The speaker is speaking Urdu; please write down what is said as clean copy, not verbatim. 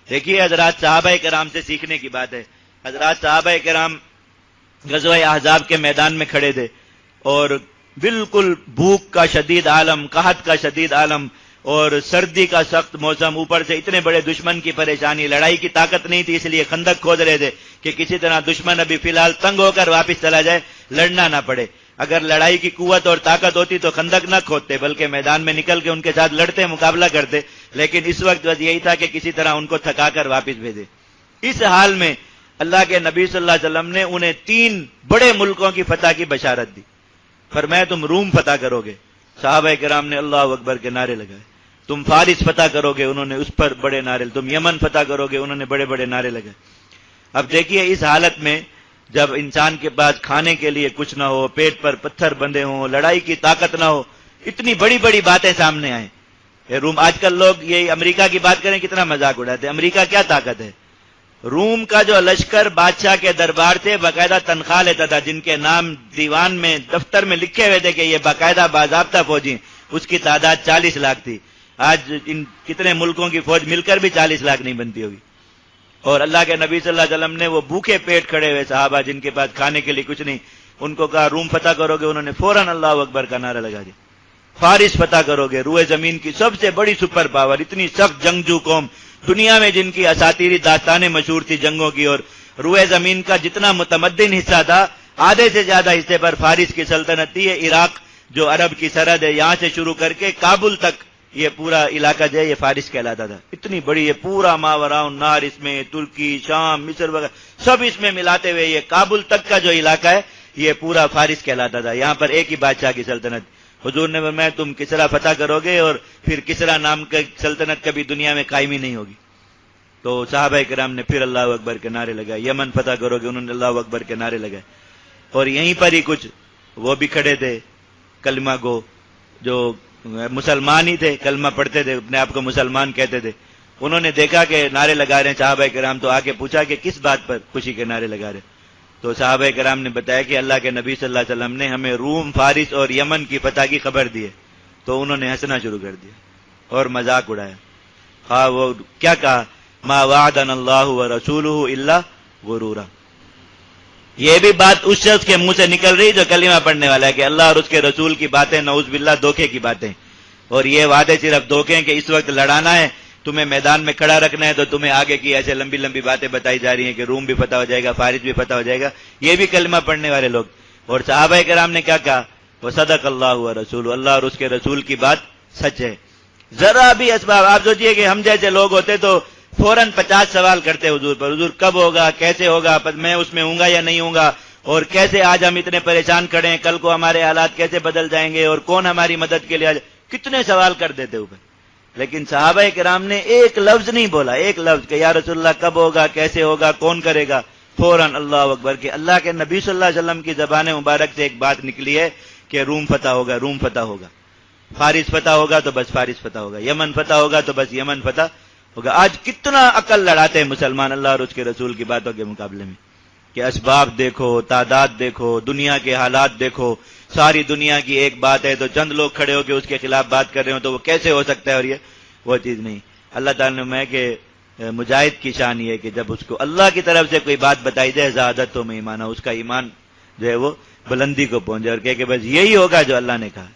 دیکھیے حضرات صحابہ کرام سے سیکھنے کی بات ہے. حضرات صحابہ کرام غزوہ احزاب کے میدان میں کھڑے تھے اور بالکل بھوک کا شدید عالم، قحط کا شدید عالم اور سردی کا سخت موسم، اوپر سے اتنے بڑے دشمن کی پریشانی، لڑائی کی طاقت نہیں تھی، اس لیے خندق کھود رہے تھے کہ کسی طرح دشمن ابھی فی الحال تنگ ہو کر واپس چلا جائے، لڑنا نہ پڑے. اگر لڑائی کی قوت اور طاقت ہوتی تو خندق نہ کھودتے بلکہ میدان میں نکل کے ان کے ساتھ لڑتے، مقابلہ کرتے، لیکن اس وقت بس یہی تھا کہ کسی طرح ان کو تھکا کر واپس بھیجے. اس حال میں اللہ کے نبی صلی اللہ علیہ وسلم نے انہیں 3 بڑے ملکوں کی فتح کی بشارت دی. فرمایا تم روم فتح کرو گے، صحابہ کرام نے اللہ اکبر کے نعرے لگائے. تم فارس فتح کرو گے، انہوں نے اس پر بڑے نعرے. تم یمن فتح کرو گے، انہوں نے بڑے بڑے نعرے لگائے. اب دیکھیے اس حالت میں جب انسان کے پاس کھانے کے لیے کچھ نہ ہو، پیٹ پر پتھر بندھے ہوں، لڑائی کی طاقت نہ ہو، اتنی بڑی بڑی باتیں سامنے آئیں. روم، آج کل لوگ یہ امریکہ کی بات کریں کتنا مذاق اڑاتے ہیں. امریکہ کیا طاقت ہے؟ روم کا جو لشکر بادشاہ کے دربار سے باقاعدہ تنخواہ لیتا تھا، جن کے نام دیوان میں دفتر میں لکھے ہوئے تھے کہ یہ باقاعدہ باضابطہ فوجی، اس کی تعداد 40 لاکھ تھی. آج ان کتنے ملکوں کی فوج مل کر بھی 40 لاکھ نہیں بنتی ہوگی. اور اللہ کے نبی صلی اللہ علیہ وسلم نے وہ بھوکے پیٹ کھڑے ہوئے صحابہ جن کے پاس کھانے کے لیے کچھ نہیں، ان کو کہا روم فتح کرو گے، انہوں نے فوراً اللہ اکبر کا نعرہ لگا دیا. فارس فتح کرو گے، روئے زمین کی سب سے بڑی سپر پاور، اتنی سخت جنگجو قوم دنیا میں جن کی اساطیری داستانیں مشہور تھی جنگوں کی، اور روئے زمین کا جتنا متمدن حصہ تھا آدھے سے زیادہ حصے پر فارس کی سلطنت تھی. یہ عراق جو عرب کی سرحد ہے یہاں سے شروع کر کے کابل تک یہ پورا علاقہ جو ہے یہ فارس کہلاتا تھا. اتنی بڑی یہ پورا ماوراء النہر، اس میں ترکی، شام، مصر وغیرہ سب اس میں ملاتے ہوئے یہ کابل تک کا جو علاقہ ہے یہ پورا فارس کہلاتا تھا. یہاں پر ایک ہی بادشاہ کی سلطنت. حضور نے فرمایا تم کسرا فتح کرو گے اور پھر کسرا نام کی سلطنت کبھی دنیا میں قائم ہی نہیں ہوگی. تو صحابہ کرام نے پھر اللہ اکبر کے نعرے لگائے. یمن فتح کرو گے، انہوں نے اللہ اکبر کے نعرے لگائے. اور یہیں پر ہی کچھ وہ بھی کھڑے تھے کلمہ گو، جو مسلمان ہی تھے، کلمہ پڑھتے تھے، اپنے آپ کو مسلمان کہتے تھے. انہوں نے دیکھا کہ نعرے لگا رہے ہیں صحابہ کرام، تو آ کے پوچھا کہ کس بات پر خوشی کے نعرے لگا رہے. تو صحابہ کرام نے بتایا کہ اللہ کے نبی صلی اللہ علیہ وسلم نے ہمیں روم، فارس اور یمن کی فتح کی خبر دی ہے. تو انہوں نے ہنسنا شروع کر دیا اور مذاق اڑایا. ہاں وہ کیا کہا، ما وعدنا اللہ ورسولہ الا غرورا. یہ بھی بات اس شخص کے منہ سے نکل رہی جو کلمہ پڑھنے والا ہے کہ اللہ اور اس کے رسول کی باتیں نعوذ باللہ دھوکے کی باتیں، اور یہ وعدے صرف دھوکے ہیں کہ اس وقت لڑانا ہے، تمہیں میدان میں کھڑا رکھنا ہے، تو تمہیں آگے کی ایسے لمبی لمبی باتیں بتائی جا رہی ہیں کہ روم بھی فتح ہو جائے گا، فارس بھی فتح ہو جائے گا. یہ بھی کلمہ پڑھنے والے لوگ. اور صحابہ کرام نے کیا کہا، وصدق اللہ ورسولہ، اللہ اور اس کے رسول کی بات سچ ہے. ذرا بھی اسباب، آپ سوچئے کہ ہم جیسے لوگ ہوتے تو فوراً 50 سوال کرتے حضور پر، حضور کب ہوگا، کیسے ہوگا، میں اس میں ہوں گا یا نہیں ہوں گا، اور کیسے آج ہم اتنے پریشان کھڑے ہیں، کل کو ہمارے حالات کیسے بدل جائیں گے، اور کون ہماری مدد کے لیے آ جائے. کتنے سوال کر دیتے اوپر. لیکن صحابہ کرام نے ایک لفظ نہیں بولا، ایک لفظ کہ یا رسول اللہ کب ہوگا، کیسے ہوگا، کون کرے گا. فوراً اللہ اکبر کہ اللہ کے نبی صلی اللہ علیہ وسلم کی زبان مبارک سے ایک بات نکلی ہے کہ روم فتح ہوگا، روم فتح ہوگا، فارس فتح ہوگا تو بس فارس فتح ہوگا، یمن فتح ہوگا تو بس یمن فتح ہوگا. آج کتنا عقل لڑاتے ہیں مسلمان اللہ اور اس کے رسول کی باتوں کے مقابلے میں کہ اسباب دیکھو، تعداد دیکھو، دنیا کے حالات دیکھو. ساری دنیا کی ایک بات ہے تو چند لوگ کھڑے ہو کے اس کے خلاف بات کر رہے ہو تو وہ کیسے ہو سکتا ہے، اور یہ وہ چیز نہیں. اللہ تعالیٰ نے کہ مجاہد کی شان یہ ہے کہ جب اس کو اللہ کی طرف سے کوئی بات بتائی جائے زیادت تو میں ایمان، اس کا ایمان جو ہے وہ بلندی کو پہنچے اور کہ بس یہی ہوگا جو اللہ نے کہا.